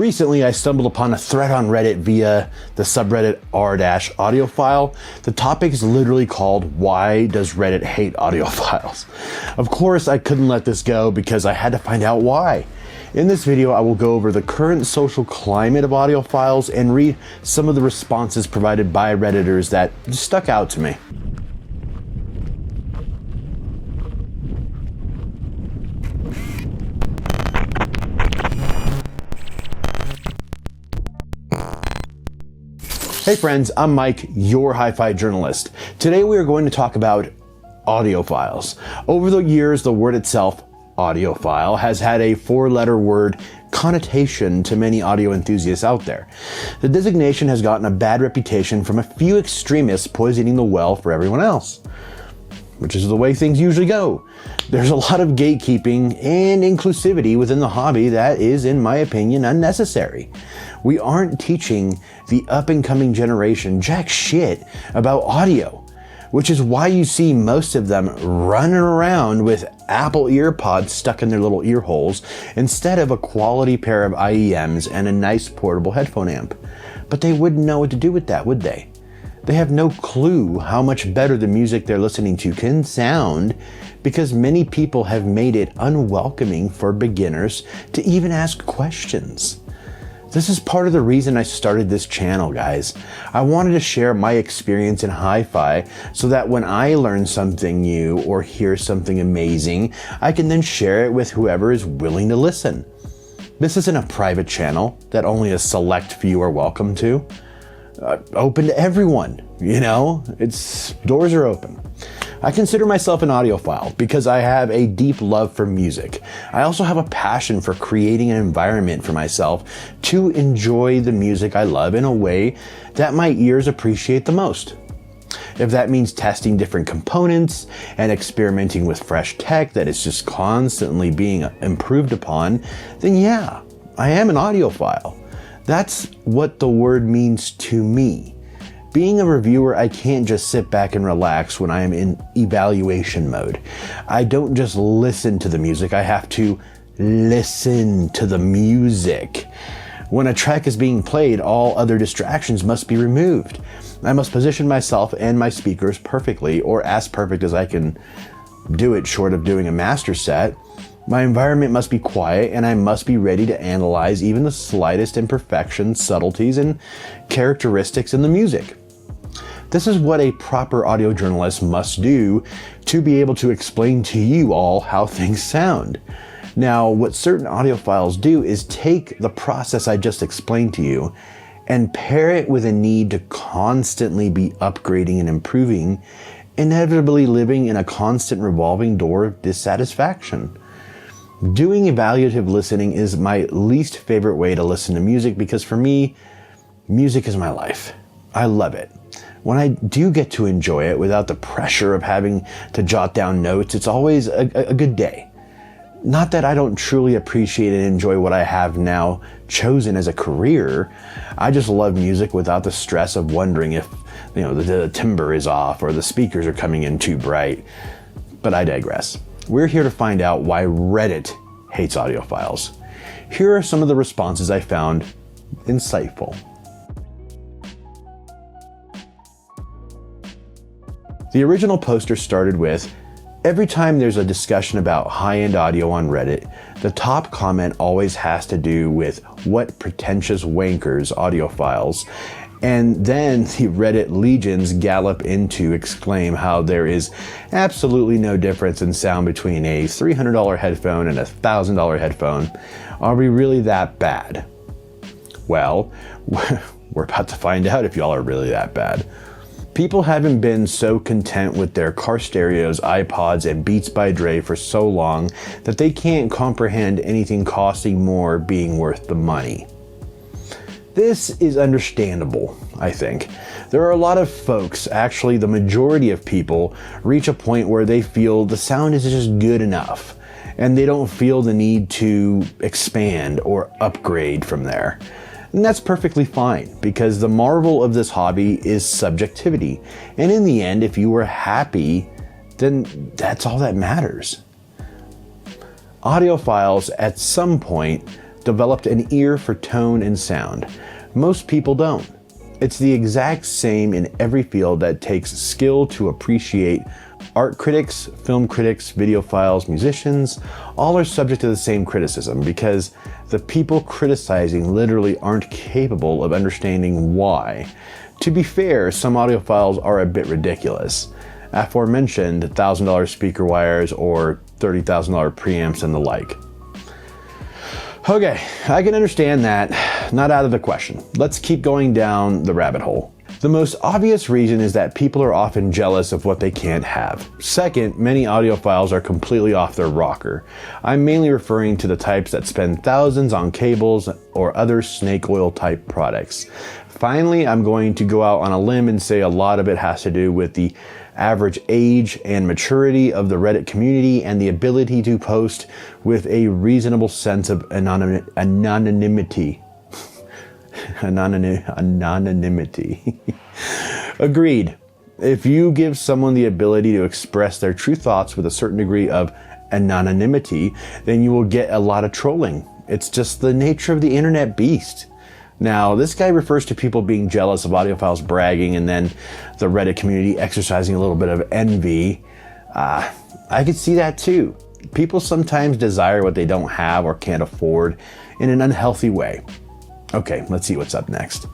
Recently, I stumbled upon a thread on Reddit via the subreddit r-audiophile. The topic is literally called, "Why Does Reddit Hate Audiophiles?" Of course, I couldn't let this go because I had to find out why. In this video, I will go over the current social climate of audiophiles and read some of the responses provided by Redditors that stuck out to me. Hey friends, I'm Mike, your hi-fi journalist. Today we are going to talk about audiophiles. Over the years, the word itself, audiophile, has had a four-letter word connotation to many audio enthusiasts out there. The designation has gotten a bad reputation from a few extremists poisoning the well for everyone else, which is the way things usually go. There's a lot of gatekeeping and inclusivity within the hobby that is, in my opinion, unnecessary. We aren't teaching the up-and-coming generation jack shit about audio, which is why you see most of them running around with Apple EarPods stuck in their little ear holes instead of a quality pair of IEMs and a nice portable headphone amp. But they wouldn't know what to do with that, would they? They have no clue how much better the music they're listening to can sound because many people have made it unwelcoming for beginners to even ask questions. This is part of the reason I started this channel, guys. I wanted to share my experience in hi-fi so that when I learn something new or hear something amazing, I can then share it with whoever is willing to listen. This isn't a private channel that only a select few are welcome to. Open to everyone, doors are open. I consider myself an audiophile because I have a deep love for music. I also have a passion for creating an environment for myself to enjoy the music I love in a way that my ears appreciate the most. If that means testing different components and experimenting with fresh tech that is just constantly being improved upon, then yeah, I am an audiophile. That's what the word means to me. Being a reviewer, I can't just sit back and relax when I am in evaluation mode. I don't just listen to the music, I have to listen to the music. When a track is being played, all other distractions must be removed. I must position myself and my speakers perfectly, or as perfect as I can do it short of doing a master set. My environment must be quiet, and I must be ready to analyze even the slightest imperfections, subtleties, and characteristics in the music. This is what a proper audio journalist must do to be able to explain to you all how things sound. Now, what certain audiophiles do is take the process I just explained to you and pair it with a need to constantly be upgrading and improving, inevitably living in a constant revolving door of dissatisfaction. Doing evaluative listening is my least favorite way to listen to music because for me, music is my life. I love it. When I do get to enjoy it without the pressure of having to jot down notes, it's always a good day. Not that I don't truly appreciate and enjoy what I have now chosen as a career. I just love music without the stress of wondering if, the timbre is off or the speakers are coming in too bright. But I digress. We're here to find out why Reddit hates audiophiles. Here are some of the responses I found insightful. The original poster started with, "Every time there's a discussion about high-end audio on Reddit, the top comment always has to do with what pretentious wankers audiophiles." And then the Reddit legions gallop in to exclaim how there is absolutely no difference in sound between a $300 headphone and a $1,000 headphone. Are we really that bad? Well, we're about to find out if y'all are really that bad. People haven't been so content with their car stereos, iPods, and Beats by Dre for so long that they can't comprehend anything costing more being worth the money. This is understandable, I think. There are a lot of folks, actually the majority of people, reach a point where they feel the sound is just good enough, and they don't feel the need to expand or upgrade from there. And that's perfectly fine, because the marvel of this hobby is subjectivity. And in the end, if you were happy, then that's all that matters. Audiophiles at some point developed an ear for tone and sound. Most people don't. It's the exact same in every field that takes skill to appreciate. Art critics, film critics, videophiles, musicians, all are subject to the same criticism because the people criticizing literally aren't capable of understanding why. To be fair, some audiophiles are a bit ridiculous. Aforementioned $1,000 speaker wires or $30,000 preamps and the like. Okay, I can understand that. Not out of the question. Let's keep going down the rabbit hole. The most obvious reason is that people are often jealous of what they can't have. Second, many audiophiles are completely off their rocker. I'm mainly referring to the types that spend thousands on cables or other snake oil type products. Finally, I'm going to go out on a limb and say a lot of it has to do with the average age and maturity of the Reddit community and the ability to post with a reasonable sense of anonymity. Anonymity. Agreed. If you give someone the ability to express their true thoughts with a certain degree of anonymity, then you will get a lot of trolling. It's just the nature of the internet beast. Now, this guy refers to people being jealous of audiophiles bragging and then the Reddit community exercising a little bit of envy. I could see that too. People sometimes desire what they don't have or can't afford in an unhealthy way. Okay, let's see what's up next.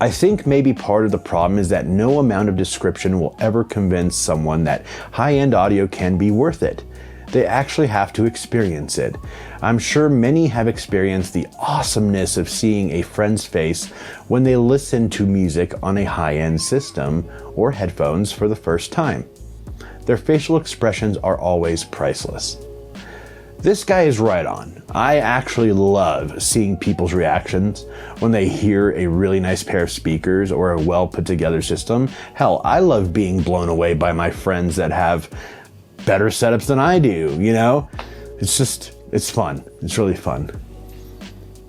I think maybe part of the problem is that no amount of description will ever convince someone that high-end audio can be worth it. They actually have to experience it. I'm sure many have experienced the awesomeness of seeing a friend's face when they listen to music on a high-end system or headphones for the first time. Their facial expressions are always priceless. This guy is right on. I actually love seeing people's reactions when they hear a really nice pair of speakers or a well put together system. Hell, I love being blown away by my friends that have better setups than I do, you know? It's fun. It's really fun.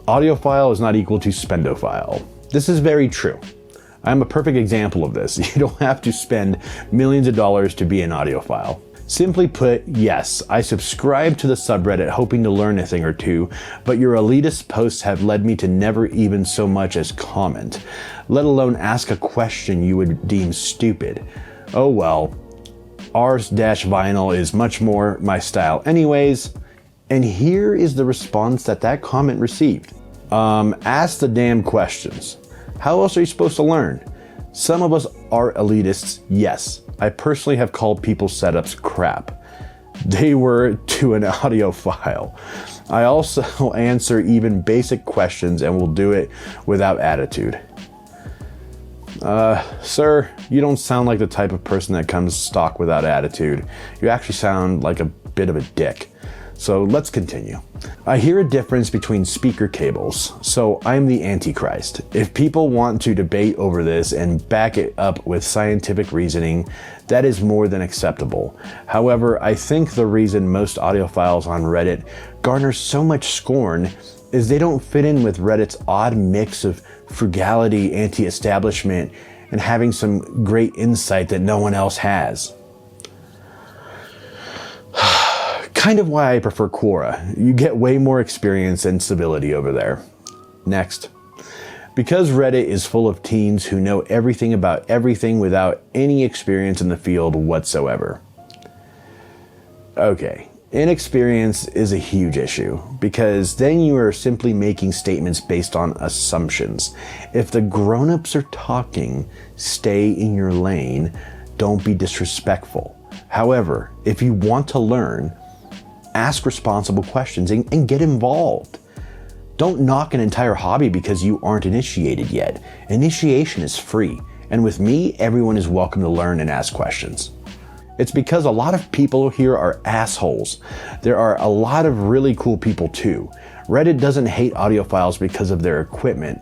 Audiophile is not equal to spendophile. This is very true. I'm a perfect example of this. You don't have to spend millions of dollars to be an audiophile. Simply put, yes, I subscribe to the subreddit hoping to learn a thing or two, but your elitist posts have led me to never even so much as comment, let alone ask a question you would deem stupid. Oh well, r-vinyl is much more my style anyways, and here is the response that comment received. Ask the damn questions. How else are you supposed to learn? Some of us are elitists, yes. I personally have called people's setups crap. They were to an audiophile. I also answer even basic questions and will do it without attitude. Sir, you don't sound like the type of person that comes stock without attitude. You actually sound like a bit of a dick. So let's continue. I hear a difference between speaker cables, so I'm the Antichrist. If people want to debate over this and back it up with scientific reasoning, that is more than acceptable. However, I think the reason most audiophiles on Reddit garner so much scorn is they don't fit in with Reddit's odd mix of frugality, anti-establishment, and having some great insight that no one else has. Kind of why I prefer Quora. You get way more experience and civility over there. Next. Because Reddit is full of teens who know everything about everything without any experience in the field whatsoever. Okay, inexperience is a huge issue because then you are simply making statements based on assumptions. If the grown-ups are talking, stay in your lane, don't be disrespectful. However, if you want to learn, ask responsible questions and get involved. Don't knock an entire hobby because you aren't initiated yet. Initiation is free, and with me, everyone is welcome to learn and ask questions. It's because a lot of people here are assholes. There are a lot of really cool people too. Reddit doesn't hate audiophiles because of their equipment.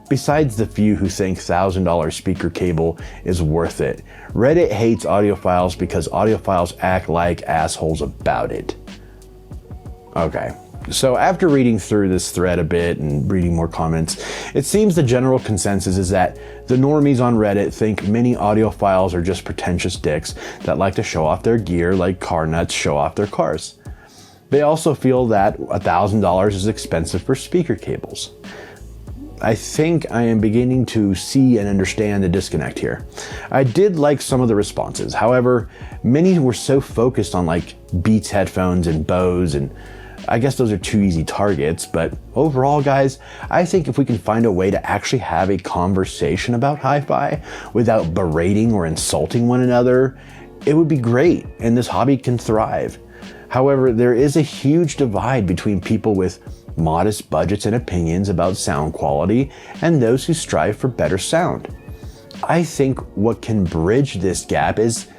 Besides the few who think $1,000 speaker cable is worth it, Reddit hates audiophiles because audiophiles act like assholes about it. Okay, so after reading through this thread a bit and reading more comments, it seems the general consensus is that the normies on Reddit think many audiophiles are just pretentious dicks that like to show off their gear like car nuts show off their cars. They also feel that $1,000 is expensive for speaker cables. I think I am beginning to see and understand the disconnect here. I did like some of the responses. However, many were so focused on like Beats headphones and Bose, and I guess those are two easy targets. But overall, guys, I think if we can find a way to actually have a conversation about hi-fi without berating or insulting one another, it would be great, and this hobby can thrive. However, there is a huge divide between people with modest budgets and opinions about sound quality and those who strive for better sound. I think what can bridge this gap is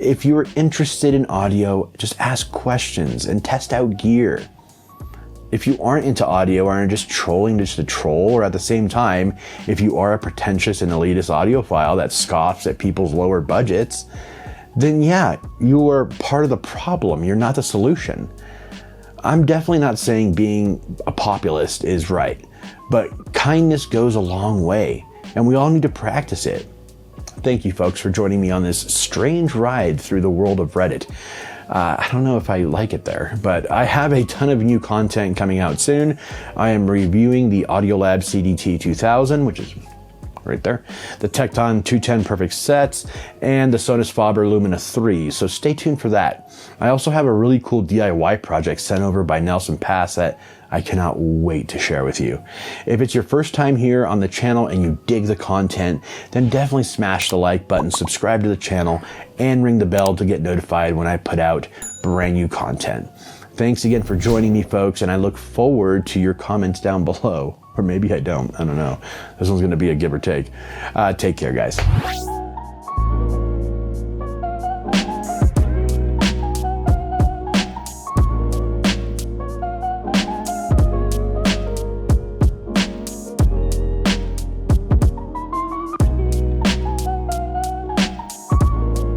if you are interested in audio, just ask questions and test out gear. If you aren't into audio or are just trolling just to troll, or at the same time, if you are a pretentious and elitist audiophile that scoffs at people's lower budgets, then yeah, you are part of the problem. You're not the solution. I'm definitely not saying being a populist is right, but kindness goes a long way, and we all need to practice it. Thank you, folks, for joining me on this strange ride through the world of Reddit. I don't know if I like it there, but I have a ton of new content coming out soon. I am reviewing the Audiolab CDT 2000, which is right there, the Tecton 210 Perfect Sets, and the Sonus Faber Lumina 3, so stay tuned for that. I also have a really cool DIY project sent over by Nelson Pass that I cannot wait to share with you. If it's your first time here on the channel and you dig the content, then definitely smash the like button, subscribe to the channel, and ring the bell to get notified when I put out brand new content. Thanks again for joining me, folks, and I look forward to your comments down below. Or maybe I don't know. This one's going to be a give or take. Take care, guys.